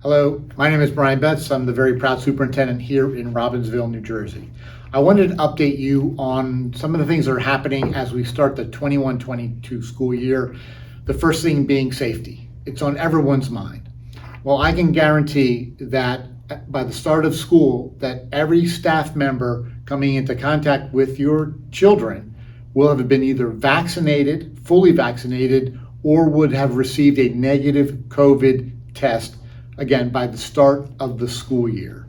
Hello, my name is Brian Betze. I'm the very proud superintendent here in Robbinsville, New Jersey. I wanted to update you on some of the things that are happening as we start the 21-22 school year. The first thing being safety. It's on everyone's mind. Well, I can guarantee that by the start of school, that every staff member coming into contact with your children will have been either vaccinated, fully vaccinated, or would have received a negative COVID test, again, by the start of the school year.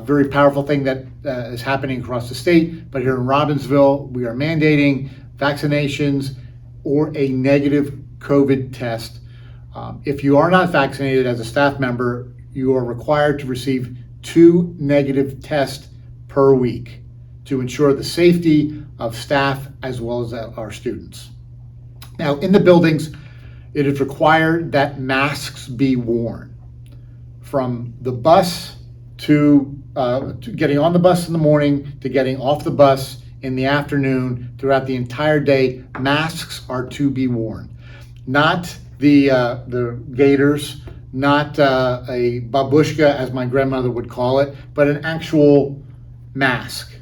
Very powerful thing that is happening across the state, but here in Robbinsville, we are mandating vaccinations or a negative COVID test. If you are not vaccinated as a staff member, you are required to receive 2 negative tests per week to ensure the safety of staff as well as our students. Now, in the buildings, it is required that masks be worn from the bus to getting on the bus in the morning to getting off the bus in the afternoon. Throughout the entire day, masks are to be worn. Not the gaiters, not a babushka, as my grandmother would call it, but an actual mask.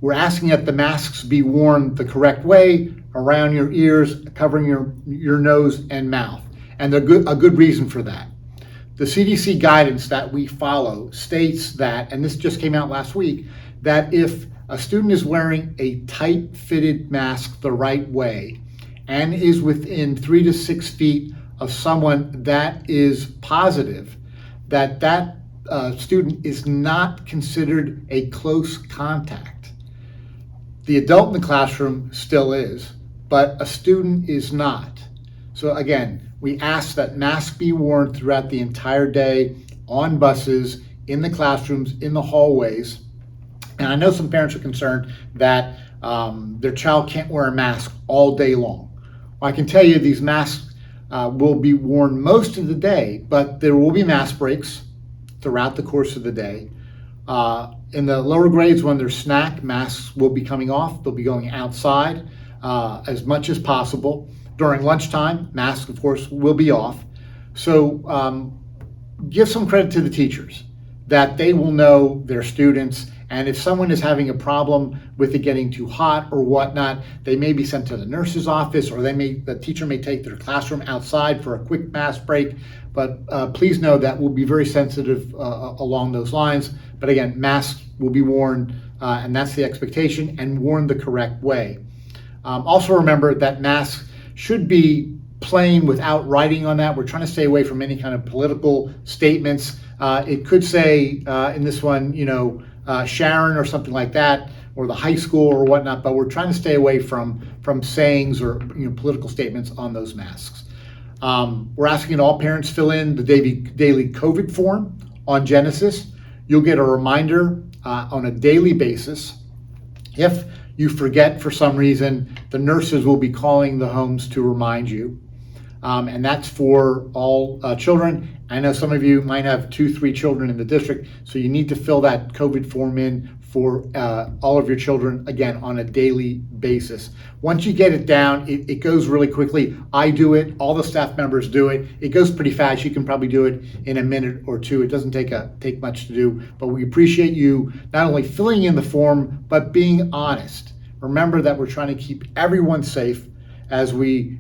We're asking that the masks be worn the correct way, around your ears, covering your nose and mouth. And a good reason for that. The CDC guidance that we follow states that, and this just came out last week, that if a student is wearing a tight-fitted mask the right way and is within 3 to 6 feet of someone that is positive, that student is not considered a close contact. The adult in the classroom still is, but a student is not. So again, we ask that masks be worn throughout the entire day, on buses, in the classrooms, in the hallways. And I know some parents are concerned that their child can't wear a mask all day long. Well, I can tell you these masks will be worn most of the day, but there will be mask breaks throughout the course of the day. In the lower grades, when there's snack, masks will be coming off. They'll be going outside as much as possible. During lunchtime, masks, of course, will be off. So give some credit to the teachers that they will know their students. And if someone is having a problem with it getting too hot or whatnot, they may be sent to the nurse's office, or the teacher may take their classroom outside for a quick mask break. But please know that we'll be very sensitive along those lines. But again, masks will be worn, and that's the expectation, and worn the correct way. Also remember that masks should be plain without writing on that. We're trying to stay away from any kind of political statements. It could say in this one, Sharon or something like that, or the high school or whatnot, but we're trying to stay away from sayings or political statements on those masks. We're asking all parents fill in the daily COVID form on Genesis. You'll get a reminder on a daily basis. If you forget for some reason, the nurses will be calling the homes to remind you. And that's for all children. I know some of you might have 2-3 children in the district, so you need to fill that COVID form in for all of your children, again, on a daily basis. Once you get it down, it goes really quickly. I do it, all the staff members do it. It goes pretty fast. You can probably do it in a minute or two. It doesn't take much to do, but we appreciate you not only filling in the form, but being honest. Remember that we're trying to keep everyone safe as we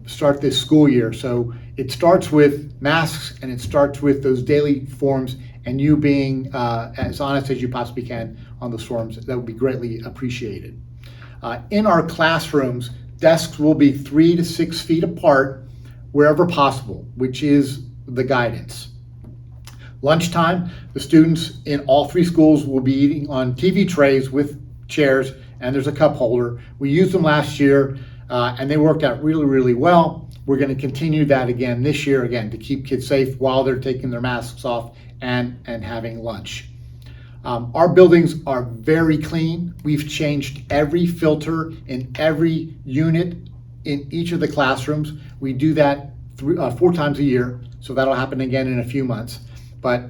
start this school year. So it starts with masks, and it starts with those daily forms, and you being as honest as you possibly can on those forms. That would be greatly appreciated. In our classrooms, desks will be 3 to 6 feet apart wherever possible, which is the guidance. Lunchtime, the students in all 3 schools will be eating on TV trays with chairs, and there's a cup holder. We used them last year, and they worked out really, really well. We're going to continue that again this year, again, to keep kids safe while they're taking their masks off and having lunch. Our buildings are very clean. We've changed every filter in every unit in each of the classrooms. We do that 4 times a year, so that'll happen again in a few months. But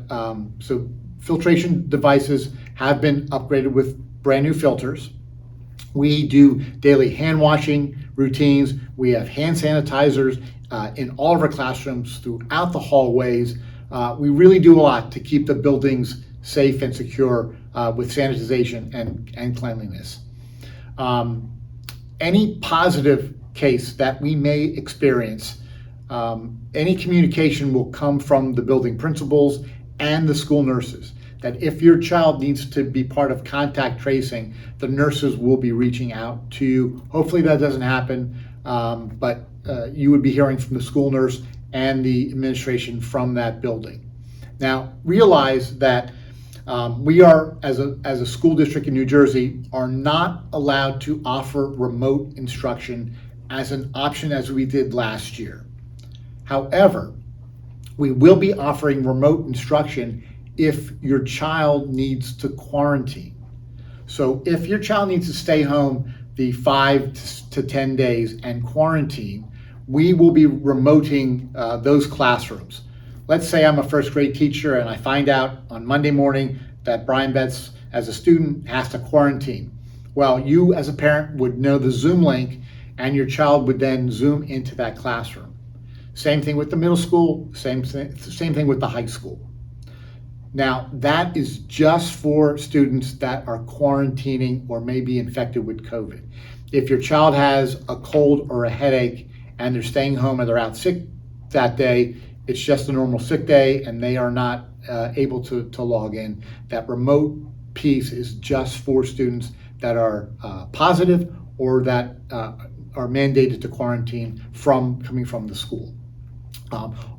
so filtration devices have been upgraded with brand new filters. We do daily hand washing routines. We have hand sanitizers in all of our classrooms throughout the hallways. We really do a lot to keep the buildings safe and secure with sanitization and cleanliness. Any positive case that we may experience, any communication will come from the building principals and the school nurses. That if your child needs to be part of contact tracing, the nurses will be reaching out to you. Hopefully that doesn't happen, but you would be hearing from the school nurse and the administration from that building. Now, realize that we are, as a school district in New Jersey, are not allowed to offer remote instruction as an option as we did last year. However, we will be offering remote instruction if your child needs to quarantine. So if your child needs to stay home the 5 to 10 days and quarantine, we will be remoting those classrooms. Let's say I'm a first grade teacher and I find out on Monday morning that Brian Betze, as a student, has to quarantine. Well, you as a parent would know the Zoom link and your child would then Zoom into that classroom. Same thing with the middle school, same thing with the high school. Now, that is just for students that are quarantining or may be infected with COVID. If your child has a cold or a headache and they're staying home and they're out sick that day, it's just a normal sick day and they are not able to log in. That remote piece is just for students that are positive or that are mandated to quarantine coming from the school.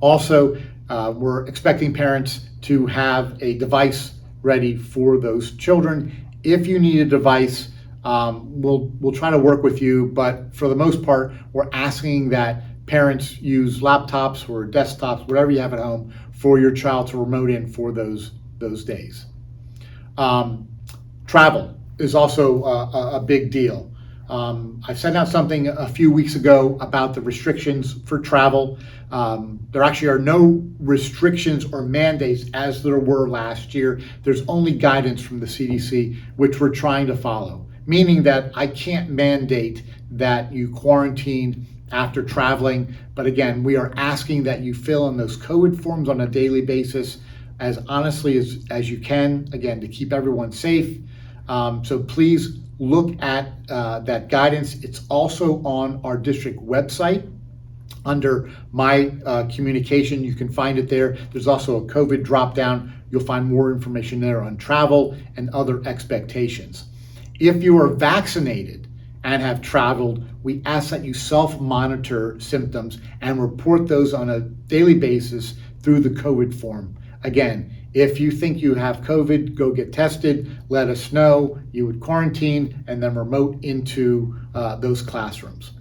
Also, we're expecting parents to have a device ready for those children. If you need a device, we'll try to work with you, but for the most part, we're asking that parents use laptops or desktops, whatever you have at home, for your child to remote in for those days. Travel is also a big deal. I sent out something a few weeks ago about the restrictions for travel. There actually are no restrictions or mandates as there were last year. There's only guidance from the CDC, which we're trying to follow, meaning that I can't mandate that you quarantine after traveling. But again, we are asking that you fill in those COVID forms on a daily basis as honestly as you can, again, to keep everyone safe. So please look at that guidance. It's also on our district website under My Communication. You can find it there. There's also a COVID drop down. You'll find more information there on travel and other expectations. If you are vaccinated and have traveled, we ask that you self-monitor symptoms and report those on a daily basis through the COVID form. Again, if you think you have COVID, go get tested, let us know. You would quarantine and then remote into those classrooms.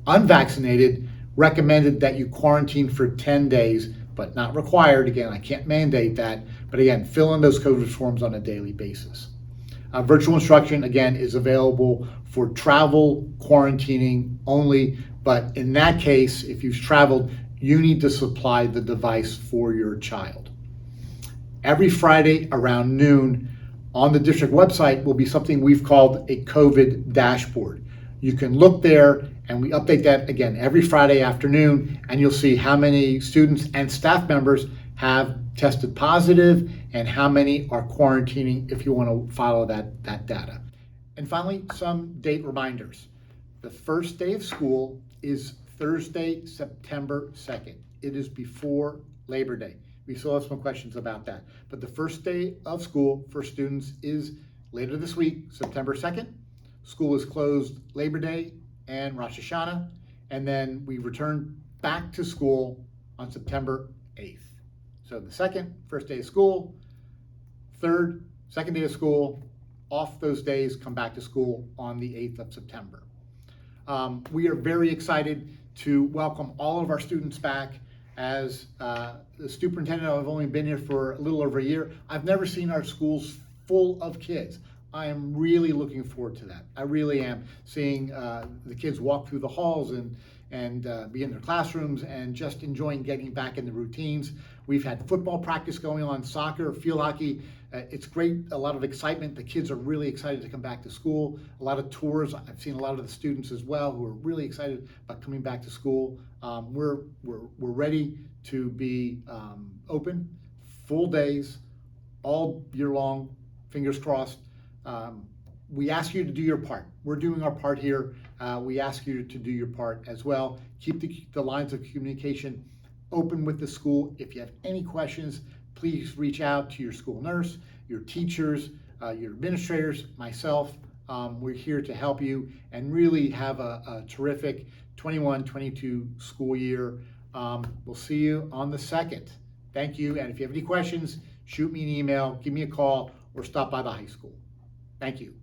Unvaccinated, recommended that you quarantine for 10 days, but not required. Again, I can't mandate that, but again, fill in those COVID forms on a daily basis. Virtual instruction, again, is available for travel, quarantining only, but in that case, if you've traveled, you need to supply the device for your child. Every Friday around noon on the district website will be something we've called a COVID dashboard. You can look there and we update that again every Friday afternoon, and you'll see how many students and staff members have tested positive and how many are quarantining if you want to follow that data. And finally, some date reminders. The first day of school is Thursday, September 2nd. It is before Labor Day. We still have some questions about that. But the first day of school for students is later this week, September 2nd. School is closed Labor Day and Rosh Hashanah, and then we return back to school on September 8th. So the second, first day of school, third, second day of school, off those days, come back to school on the 8th of September. We are very excited to welcome all of our students back. As the superintendent, I've only been here for a little over a year. I've never seen our schools full of kids. I am really looking forward to that. I really am, seeing the kids walk through the halls and be in their classrooms and just enjoying getting back in the routines. We've had football practice going on, soccer, field hockey. It's great, a lot of excitement. The kids are really excited to come back to school. A lot of tours. I've seen a lot of the students as well who are really excited about coming back to school. We're ready to be open, full days, all year long, fingers crossed. We ask you to do your part. We're doing our part here. We ask you to do your part as well. Keep the lines of communication open with the school. If you have any questions, please reach out to your school nurse, your teachers, your administrators, myself. We're here to help you and really have a terrific 21-22 school year. We'll see you on the 2nd. Thank you. And if you have any questions, shoot me an email, give me a call, or stop by the high school. Thank you.